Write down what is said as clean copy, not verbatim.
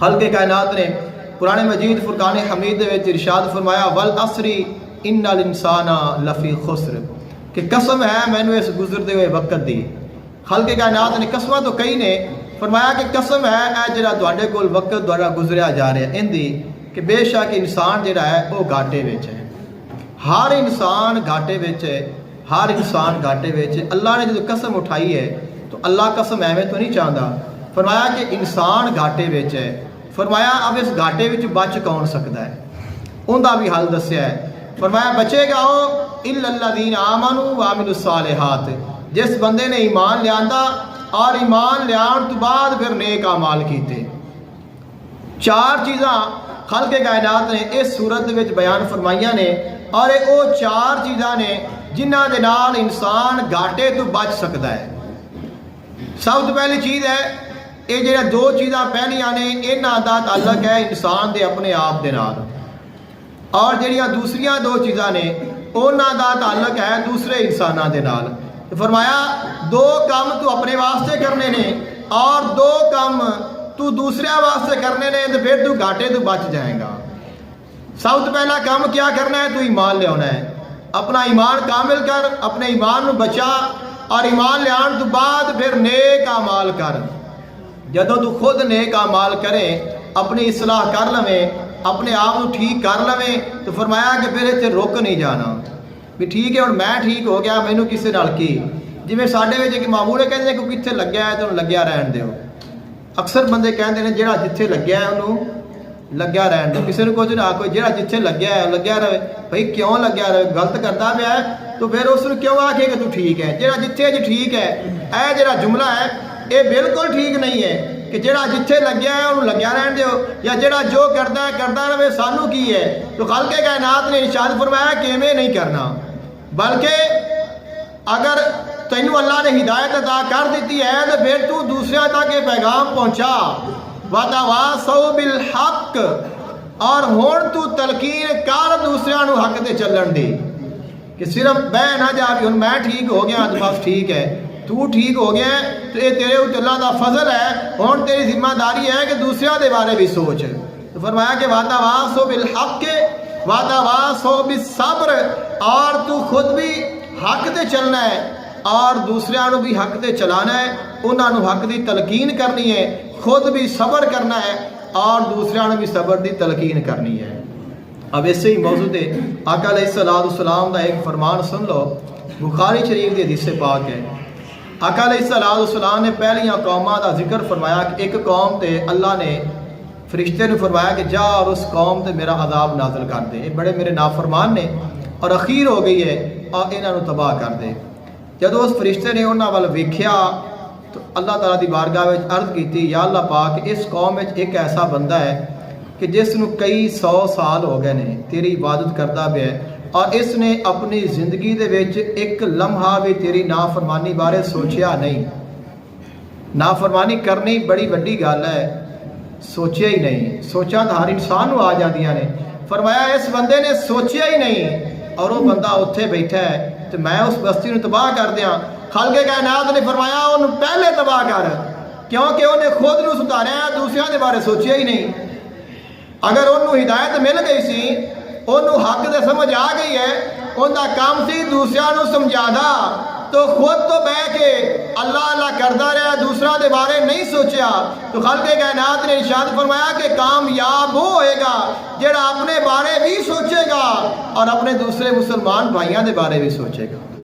खल्क़े कायनात ने कुरान मजीद फुरकान हमीद में इरशाद फरमाया वल असरी इन्नल इंसाना लफ़ी खुस्र कि कसम है मैंने इस गुजरते हुए वक्त दी। खल्क़े कायनात ने कसम तो कई ने फरमाया कि कसम है ए जिहड़ा तुहाडे कोल वक्त द्वारा गुजरिया जा रहा है इंदी कि बेशक इंसान जिहड़ा है वह घाटे विच है। हर इंसान घाटे विच है, हर इंसान घाटे विच। अल्लाह ने जो कसम उठाई है तो अल्लाह कसम एवं तो नहीं चाहता। फरमाया कि इंसान घाटे विच है। फरमाया अब इस घाटे विच बच कौन सकता है, उनका भी हल दस्या है। फरमाया बचेगा वो इल्लल्लज़ीना आमनू व अमिलुस्सालिहात, जिस बंदे ने ईमान लियांदा और ईमान लियान तो बाद फिर नेक अमाल कीते। चार चीज़ां खल्क़े कायनात ने इस सूरत विच बयान फरमाइयां ने और वो चार चीज़ां ने जिन्हां दे नाल इंसान घाटे तो बच सकता है। सब तो पहली चीज़ है ये जो दो चीज़ां पहलियां ने इन्हां दा ताल्लुक है इंसान दे अपने आप दे नाल, और जिहड़ियां दूसरियां दो चीज़ां ने उन्हां दा ताल्लुक है दूसरे इंसानां दे नाल। फरमाया दो काम तू अपने वास्ते करने ने और दो काम तू दूसरे वास्ते करने ने, तो फिर तू घाटे तो बच जाएगा। सब तो पहला काम क्या करना है, तू ईमान लियाना है। अपना ईमान कामिल कर, अपने ईमान में बचा और ईमान लियान तो बाद फिर नेक अमाल कर। जदों तू खुद नेक अमाल करे, अपनी इसलाह कर लवे, अपने आप को ठीक कर लवे, तो फरमाया कि फिर इत्थे रुक नहीं जाना भी ठीक है हुण मैं ठीक हो गया मैनू किसी नाल की। जिवें साडे विच एक मामूल है कहंदे कोई कित्थे लग्या है तो लग्या रहन दिओ। अक्सर बंदे कहते हैं जिहड़ा जिथे लग्या है उन्होंने लग्या रहन दो, किसी को कुछ ना कोई जिहड़ा जिथे लग्या है लग्या रहे। भाई क्यों लग्या रहे, गलत करता पाया है तो फिर उसनूं क्यों आखे कि तू ठीक है। जिहड़ा जिथे अज ठीक है, यह जिहड़ा जुमला है ये बिल्कुल ठीक नहीं है कि जिहड़ा जिथे लग्या है उन्होंने लग्या रहन दिओ, या जिहड़ा जो करता रहे सानू की है। तो खल्क़े कायनात ने इरशाद फरमाया कि इवें नहीं करना, बल्कि अगर तैनू अल्लाह ने हिदायत अता कर दी है तो फिर तू दूसरों तक ये पैगाम पहुँचा। वतवासौ बिल हक, और हुण तू तलकीन कर दूसरों को हक ते चलन दी कि सिर्फ बह ना जा भी हुण मैं ठीक हो गया तो बस ठीक है, तू ठीक हो गया तो ये तेरे उत्ते अल्लाह दा फजल है। हुण तेरी जिम्मेदारी है कि दूसरों के बारे भी सोच। तो फरमाया कि वतवासौ बिल हक वतवासौ बिस सब्र, और तू खुद भी हक ते चलना है और दूसरों को भी हक ते चलाना है, उन्होंने हक की तलकीन करनी है, खुद भी सब्र करना है और दूसरों ने भी सब्र की तलकीन करनी है। अब इसे ही मौजूद है आका अलैहिस्सलाम का एक फरमान सुन लो, बुखारी शरीफ की हदीस पाक है। आका अलैहिस्सलाम ने पहलियां कौमां का जिक्र फरमाया कि एक कौम ते अल्लाह ने फरिश्ते ने फरमाया कि जा और उस कौम ते मेरा अजाब नाज़िल कर दे, ये बड़े मेरे नाफरमान ने और अखीर हो गई है और इन्हों तबाह कर दे। जदों उस फरिश्ते ने उन्होंने वाल वेख्या तो अल्लाह ताला की बारगाह में अर्ज की, या अल्लाह पाक इस कौम में एक ऐसा बंदा है कि जिसनों कई 100 साल हो गए ने तेरी इबादत करता पे है और इसने अपनी जिंदगी दे विच एक लम्हा भी तेरी नाफरमानी बारे सोचिया नहीं। नाफरमानी करनी बड़ी वड्डी गल है, सोचिया ही नहीं। सोचा तो हर इंसान को आ जांदियां ने। फरमाया इस बंदे ने सोचिया ही नहीं और वो बंदा उत्थे बैठा है तो मैं उस बस्ती को तबाह कर दिया। खल्क़े कायनात ने फरमाया उन्हें पहले तबाह कर, क्योंकि उन्हें खुद को सुधारिया, दूसरों के बारे सोचिया ही नहीं। अगर उन्होंने हिदायत मिल गई सी, उन्होंने हक से समझ आ गई है, उनका काम सी दूसरों को समझाना, तो खुद तो बह के अल्लाह अल्लाह करता रहा, दूसरों के बारे नहीं सोचा। तो खल्क़े कायनात ने इरशाद फरमाया कि कामयाब वो होएगा जिहड़ा अपने बारे भी सोचेगा और अपने दूसरे मुसलमान भाइयों के बारे भी सोचेगा।